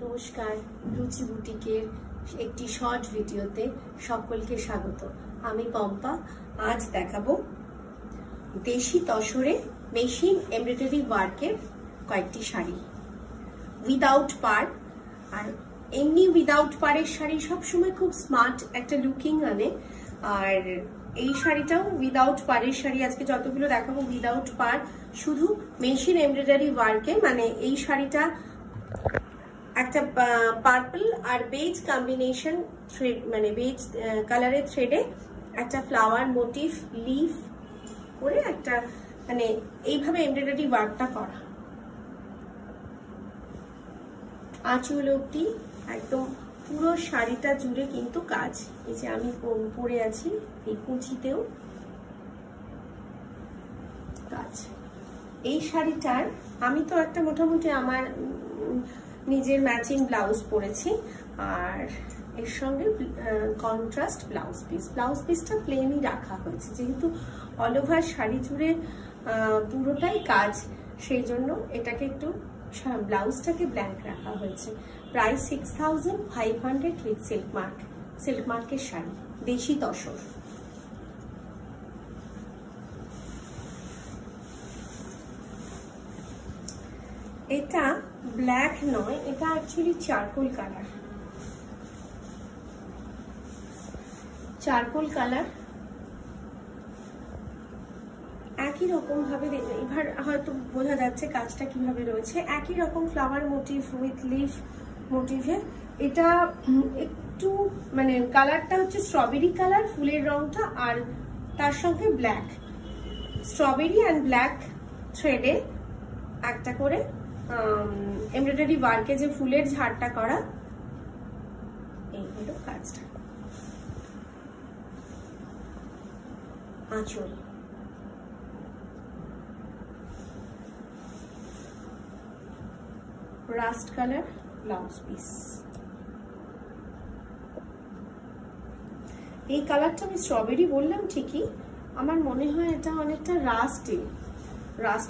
নমস্কার, রুচি বুটিকের একটি শর্ট ভিডিওতে সকলকে স্বাগত। আমি পম্পা। আজ দেখাবো দেশি তসরে মেশিন এমব্রয়ডারি ওয়ার্কের কয়েকটি শাড়ি উইদাউট পার। আর এমনি উইদাউট পারের শাড়ি সবসময় খুব স্মার্ট একটা লুকিং আনে, আর এই শাড়িটাও উইদাউট পারের শাড়ি। আজকে যতগুলো দেখাবো উইদাউট পার, শুধু মেশিন এমব্রয়ডারি ওয়ার্কে। মানে এই শাড়িটা একটা পার্পল আর বেজ কম্বিনেশন থ্রেড, মানে বেজ কালারের থ্রেডে একটা ফ্লাওয়ার মোটিভ লিফ করে একটা মানে এইভাবে এমব্রয়ডারি ওয়ার্কটা করা। আঁচল অবধি একদম পুরো শাড়িটা জুড়ে কিন্তু কাজ। এই যে আমি পরে আছি, এই কুচিতেও কাজ। এই শাড়িটার আমি তো একটা মোটামুটি আমার নিজের ম্যাচিং ব্লাউজ পরেছি, আর এর সঙ্গে কন্ট্রাস্ট ব্লাউজ পিসটা প্লেনই রাখা হয়েছে, যেহেতু অল ওভার শাড়ি জুড়ে পুরোটাই কাজ, সেই জন্য এটাকে একটু ব্লাউজটাকে ব্ল্যাঙ্ক রাখা হয়েছে। প্রাইস 6500 উইথ সিল্ক মার্কের শাড়ি, দেশি তসর। এটা ব্ল্যাক নয়, এটা অ্যাকচুয়ালি চারকোল কালার। একই রকম ভাবে এবার হয়তো বোঝা যাচ্ছে কাজটা কিভাবে রয়েছে। একই রকম ফ্লাওয়ার মোটিভ উইথ লিফ মোটিভে। এটা একটু মানে কালারটা হচ্ছে স্ট্রবেরি কালার, ফুলের রংটা, আর তার সঙ্গে ব্ল্যাক, স্ট্রবেরি অ্যান্ড ব্ল্যাক থ্রেডে একটা করে এমব্রয়ডারি ওয়ার্কে যে ফুলের ঝাড়টা করা, এই হলো কাজটা। আঁচল রাস্ট কালার ব্লাউজ পিস। এই কালারটা আমি স্ট্রবেরি বললাম ঠিকই, আমার মনে হয় এটা অনেকটা রাস্ট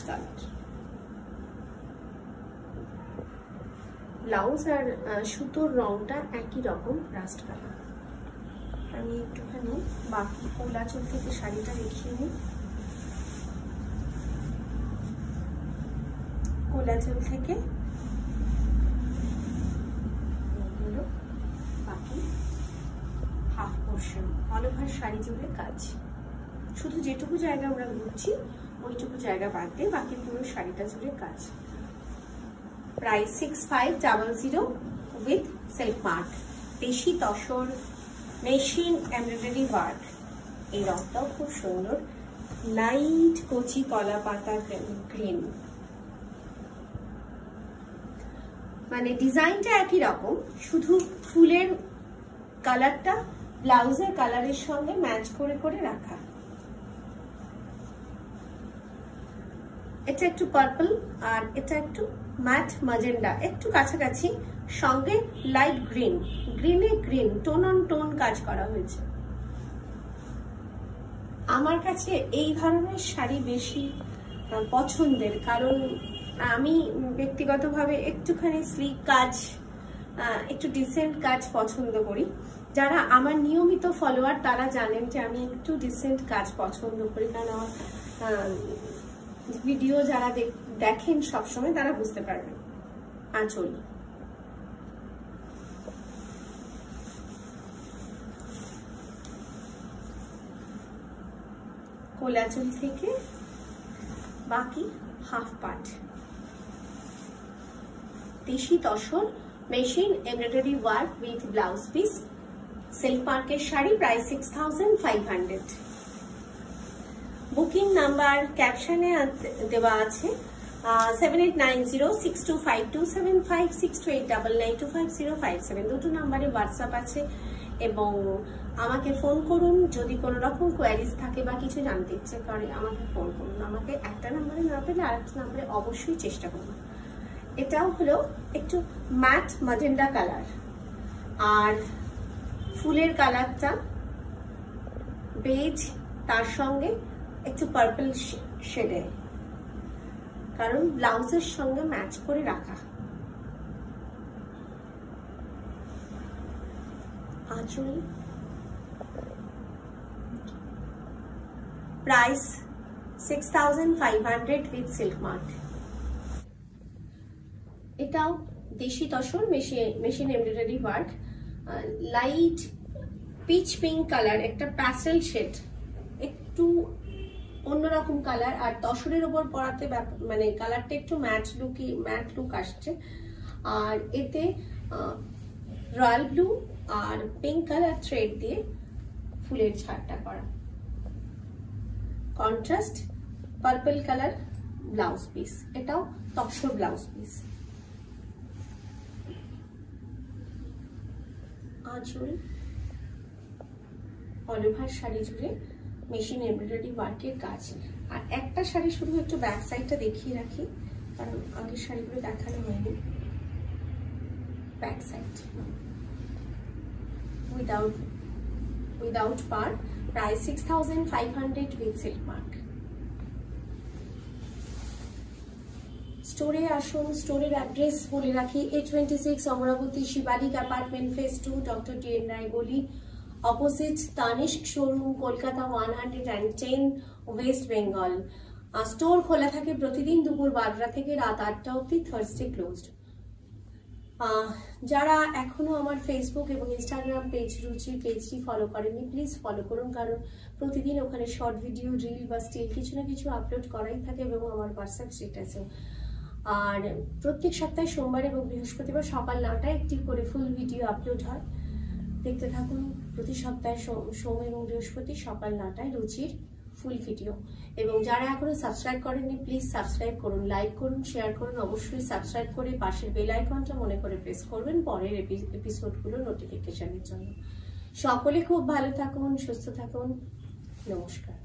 কালার। ব্লাউজ আর সুতোর রংটা একই রকম, রাস্ট কালার। আমি একটুখানি বাকি কোলাচল থেকে শাড়িটা দেখিয়ে নিই। কোলাচল থেকে বাকি half portion, all over sari জুড়ে কাজ। শুধু যেটুকু জায়গা আমরা ঘুরছি ওইটুকু জায়গা বাদ দিয়ে বাকি পুরো শাড়িটা জুড়ে কাজ। প্রাইস 6500 উইথ সিল্ক মার্ক, দেশি তসর মেশিন এমব্রয়ডারি ওয়ার্ক। এই রংটাও খুব সুন্দর, লাইট কচি কলা পাতা গ্রিন। মানে ডিজাইনটা একই রকম, শুধু ফুলের কালারটা ব্লাউজের কালারের সঙ্গে ম্যাচ করে করে রাখা। এটা একটু পার্পল আর এটা একটু ম্যাট ম্যাজেন্ডা, একটু কাছাকাছি, সঙ্গে light green tone on tone কাজ করা হয়েছে। আমার কাছে এই ধরনের শাড়ি বেশি পছন্দের, কারণ আমি ব্যক্তিগতভাবে একটুখানি স্লিক কাজ, একটু ডিসেন্ট কাজ পছন্দ করি। যারা আমার নিয়মিত ফলোয়ার তারা জানেন যে আমি একটু ডিসেন্ট কাজ পছন্দ করি, কারণ আমার ভিডিও যারা দেখেন সবসময় তারা বুঝতে পারবেন। আঁচল কোলাচল থেকে বাকি হাফ পার্ট, দেশি tussar machine embroidery work with blouse piece, silk মার্কের শাড়ি। প্রাইস 6500। বুকিং নাম্বার ক্যাপশনে দেওয়া আছে 7890625275 6289925057, দুটো নাম্বারে হোয়াটসঅ্যাপ আছে, এবং আমাকে ফোন করুন যদি কোনো রকম কোয়ারিজ থাকে বা কিছু জানতে ইচ্ছে করে আমাকে ফোন করুন। আমাকে একটা নাম্বারে না পেলে আরেকটা নাম্বারে অবশ্যই চেষ্টা করুন। এটাও হলো একটু ম্যাট ম্যাজেন্ডা কালার, আর ফুলের কালারটা বেজ, তার সঙ্গে একটু পার্পল শেডে, কারণ ব্লাউজের সঙ্গে ম্যাচ করে রাখা। আঁচল, প্রাইস 6500 উইথ সিল্ক মার্ক। এটাও দেশি tussar machine embroidery work, light pitch pink colour, একটা প্যাস্টেল শেড, একটু অন্যরকম কালার। আর তসরের উপর পরাতে মানে কালারটা একটু ম্যাট লুক আসছে। আর এতে রয়্যাল ব্লু আর পিঙ্ক কালার থ্রেড দিয়ে ফুলের ছাড়টা করা, contrast purple colour blouse piece. এটাও তসর ব্লাউজ পিস। আঁচল অল ওভার শাড়ি জুড়ে মেশিন এমব্রয়ডারি ওয়ার্কের কাজ। আর একটা শাড়ি শুধু একটু ব্যাক সাইডটা দেখিয়ে রাখি, কারণ আগের শাড়িগুলো দেখানো হয়নি। ব্যাক সাইড উইদাউট পার, প্রাইস 6500 উইথ সিল্ক মার্ক। স্টোরে আসুন, স্টোরের অ্যাড্রেস বলে রাখি, A26 Amaravati Shivalik apartment phase 2, doctor T N Roy গলি, opposite Tanishq showroom, Kolkata 110, West Bengal. Store খোলা থাকে প্রতিদিন দুপুর 12টা থেকে রাত 8টা অবধি, থার্সডে ক্লোজড। যারা এখনো আমার ফেসবুক এবং ইনস্টাগ্রাম পেজ রুচির পেজটি ফলো করেননি, প্লিজ ফলো করুন, কারণ প্রতিদিন ওখানে শর্ট ভিডিও, রিল বা স্টিল কিছু না কিছু আপলোড করাই থাকে, এবং আমার হোয়াটসঅ্যাপ স্ট্যাটাসেও। আর প্রত্যেক সপ্তাহে সোমবার এবং বৃহস্পতিবার সকাল 9টায় একটি করে ফুল ভিডিও আপলোড হয়। দেখতে থাকুন প্রতি সপ্তাহে সোম এবং বৃহস্পতি সকাল 9টায় রুচির ফুল ভিডিও। এবং যারা এখনো সাবস্ক্রাইব করেননি, প্লিজ সাবস্ক্রাইব করুন, লাইক করুন, শেয়ার করুন। অবশ্যই সাবস্ক্রাইব করে পাশের বেল আইকনটা মনে করে প্রেস করবেন পরের এপিসোডগুলো নোটিফিকেশনের জন্য। সকলে খুব ভালো থাকুন, সুস্থ থাকুন। নমস্কার।